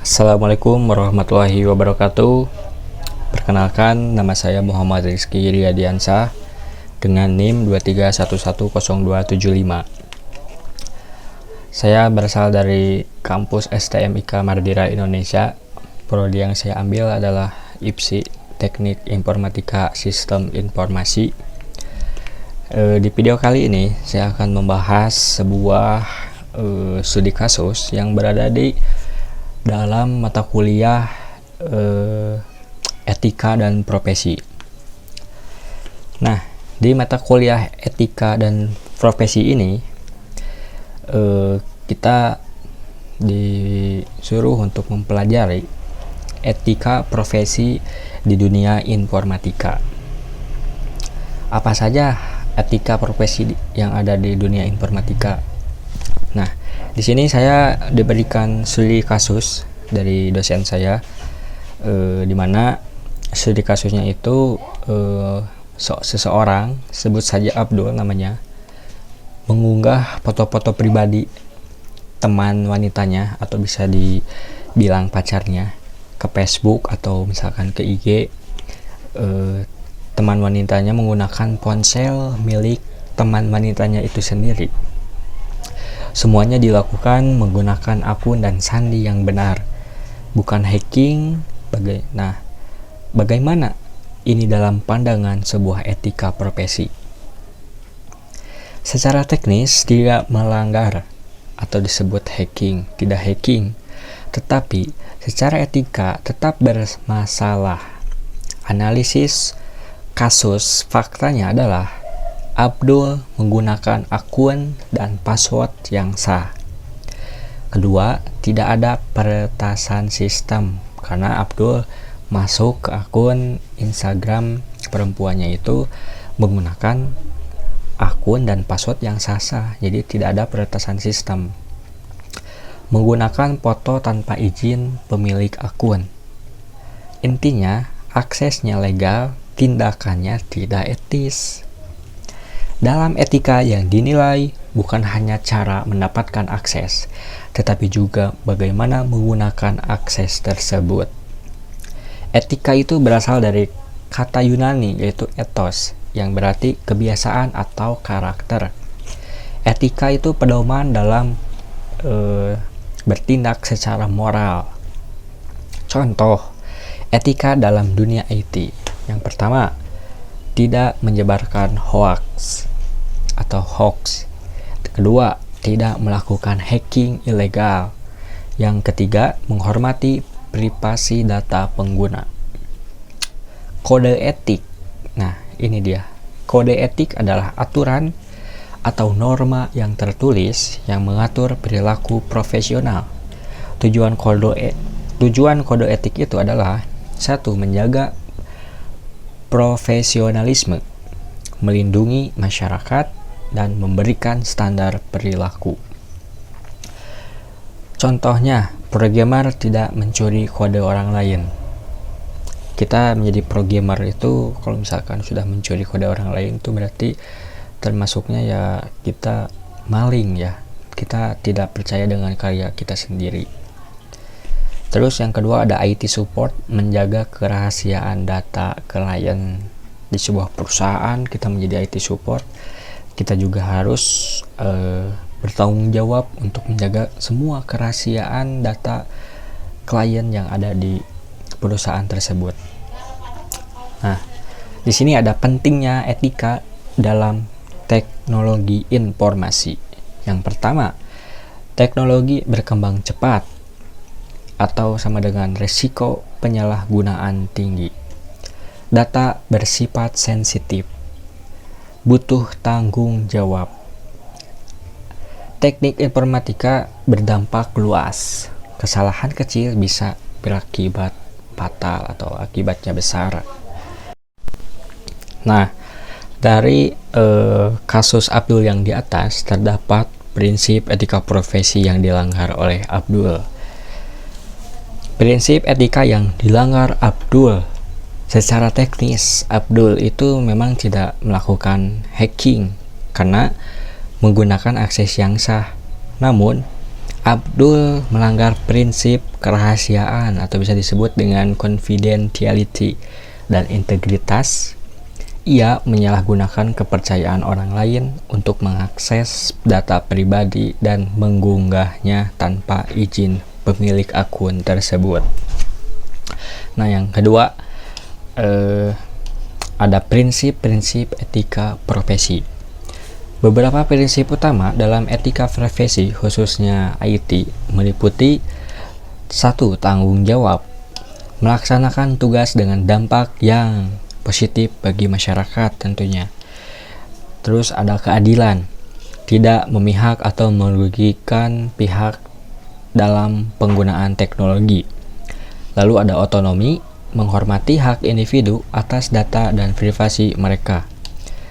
Assalamualaikum warahmatullahi wabarakatuh. Perkenalkan, nama saya Muhammad Rizky Riyadiansah dengan NIM 2311025. Saya berasal dari kampus STMIK Mardira Indonesia. Prodi yang saya ambil adalah IPSI, Teknik Informatika Sistem Informasi. Di video kali ini saya akan membahas sebuah studi kasus yang berada di dalam mata kuliah etika dan profesi. Nah, di mata kuliah etika dan profesi ini kita disuruh untuk mempelajari etika profesi di dunia informatika. Apa saja etika profesi yang ada di dunia informatika? Nah, di sini saya diberikan studi kasus dari dosen saya, di mana studi kasusnya itu seseorang, sebut saja Abdul namanya, mengunggah foto-foto pribadi teman wanitanya atau bisa dibilang pacarnya ke Facebook atau misalkan ke IG. Teman wanitanya menggunakan ponsel milik teman wanitanya itu sendiri. Semuanya dilakukan menggunakan akun dan sandi yang benar, bukan hacking. Nah, bagaimana ini dalam pandangan sebuah etika profesi? Secara teknis tidak melanggar atau disebut hacking, tidak hacking, tetapi secara etika tetap bermasalah. Analisis kasus faktanya adalah Abdul menggunakan akun dan password yang sah. Kedua, tidak ada peretasan sistem karena Abdul masuk ke akun Instagram perempuannya itu menggunakan akun dan password yang sah. Jadi tidak ada peretasan sistem. Menggunakan foto tanpa izin pemilik akun. Intinya, aksesnya legal, tindakannya tidak etis. Dalam etika yang dinilai bukan hanya cara mendapatkan akses, tetapi juga bagaimana menggunakan akses tersebut. Etika itu berasal dari kata Yunani yaitu ethos, yang berarti kebiasaan atau karakter. Etika itu pedoman dalam bertindak secara moral. Contoh, etika dalam dunia IT. Yang pertama, tidak menyebarkan hoax. Kedua, tidak melakukan hacking ilegal. Yang ketiga, menghormati privasi data pengguna. Kode etik. Nah, ini dia. Kode etik adalah aturan atau norma yang tertulis yang mengatur perilaku profesional. Tujuan kode etik itu adalah 1. Menjaga profesionalisme, melindungi masyarakat, dan memberikan standar perilaku. Contohnya, programmer tidak mencuri kode orang lain. Kita menjadi programmer itu kalau misalkan sudah mencuri kode orang lain itu berarti termasuknya ya kita maling ya. Kita tidak percaya dengan karya kita sendiri. Terus yang kedua ada IT support, menjaga kerahasiaan data klien. Di sebuah perusahaan kita menjadi IT support, kita juga harus bertanggung jawab untuk menjaga semua kerahasiaan data klien yang ada di perusahaan tersebut. Nah, di sini ada pentingnya etika dalam teknologi informasi. Yang pertama, teknologi berkembang cepat atau sama dengan risiko penyalahgunaan tinggi. Data bersifat sensitif, butuh tanggung jawab. Teknik informatika berdampak luas. Kesalahan kecil bisa berakibat fatal atau akibatnya besar. Nah, dari kasus Abdul yang di atas terdapat prinsip etika profesi yang dilanggar oleh Abdul. Prinsip etika yang dilanggar Abdul. Secara teknis, Abdul itu memang tidak melakukan hacking karena menggunakan akses yang sah. Namun, Abdul melanggar prinsip kerahasiaan atau bisa disebut dengan confidentiality dan integritas. Ia menyalahgunakan kepercayaan orang lain untuk mengakses data pribadi dan mengunggahnya tanpa izin pemilik akun tersebut. Nah, yang kedua, ada prinsip-prinsip etika profesi. Beberapa prinsip utama dalam etika profesi khususnya IT meliputi 1. Tanggung jawab, melaksanakan tugas dengan dampak yang positif bagi masyarakat tentunya. Terus ada keadilan, tidak memihak atau merugikan pihak dalam penggunaan teknologi. Lalu ada otonomi, menghormati hak individu atas data dan privasi mereka.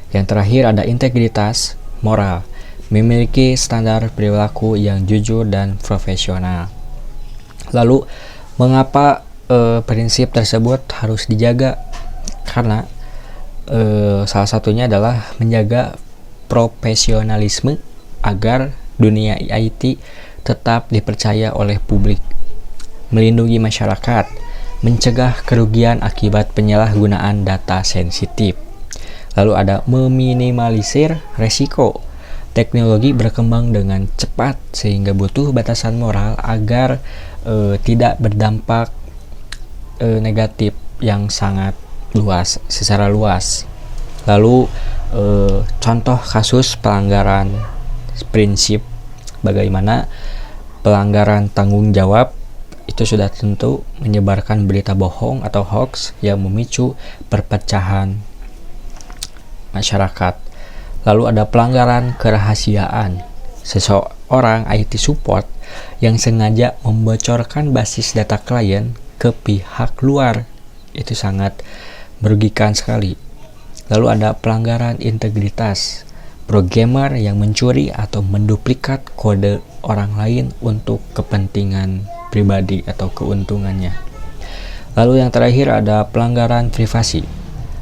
Yang terakhir ada integritas moral, memiliki standar perilaku yang jujur dan profesional. Lalu, mengapa prinsip tersebut harus dijaga? Karena salah satunya adalah menjaga profesionalisme agar dunia IT tetap dipercaya oleh publik, melindungi masyarakat, mencegah kerugian akibat penyalahgunaan data sensitif. Lalu ada meminimalisir resiko. Teknologi berkembang dengan cepat sehingga butuh batasan moral agar tidak berdampak negatif yang sangat luas, secara luas. Lalu contoh kasus pelanggaran prinsip bagaimana pelanggaran tanggung jawab itu sudah tentu menyebarkan berita bohong atau hoax yang memicu perpecahan masyarakat. Lalu ada pelanggaran kerahasiaan. Seseorang IT support yang sengaja membocorkan basis data klien ke pihak luar itu sangat merugikan sekali. Lalu ada pelanggaran integritas. Programmer yang mencuri atau menduplikat kode orang lain untuk kepentingan pribadi atau keuntungannya. Lalu yang terakhir ada pelanggaran privasi.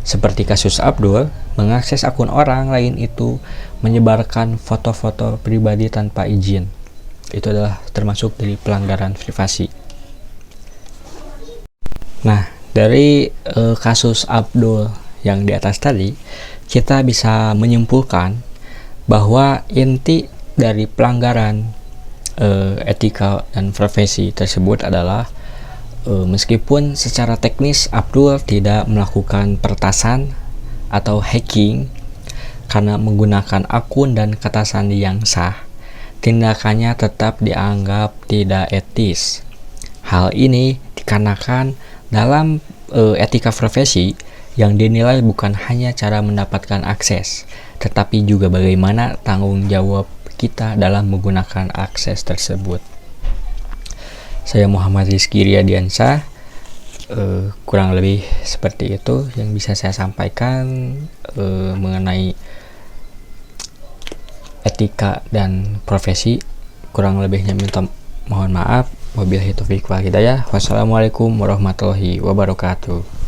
Seperti kasus Abdul, mengakses akun orang lain itu menyebarkan foto-foto pribadi tanpa izin. Itu adalah termasuk dari pelanggaran privasi. Nah, dari kasus Abdul yang di atas tadi, kita bisa menyimpulkan bahwa inti dari pelanggaran etika dan profesi tersebut adalah meskipun secara teknis Abdul tidak melakukan peretasan atau hacking karena menggunakan akun dan kata sandi yang sah, tindakannya tetap dianggap tidak etis. Hal ini dikarenakan dalam etika profesi yang dinilai bukan hanya cara mendapatkan akses, tetapi juga bagaimana tanggung jawab kita dalam menggunakan akses tersebut. Saya Muhammad Rizky Riyadiansyah, kurang lebih seperti itu yang bisa saya sampaikan mengenai etika dan profesi. Kurang lebihnya minta mohon maaf. Wabillahi taufiq wal hidayah. Wassalamualaikum warahmatullahi wabarakatuh.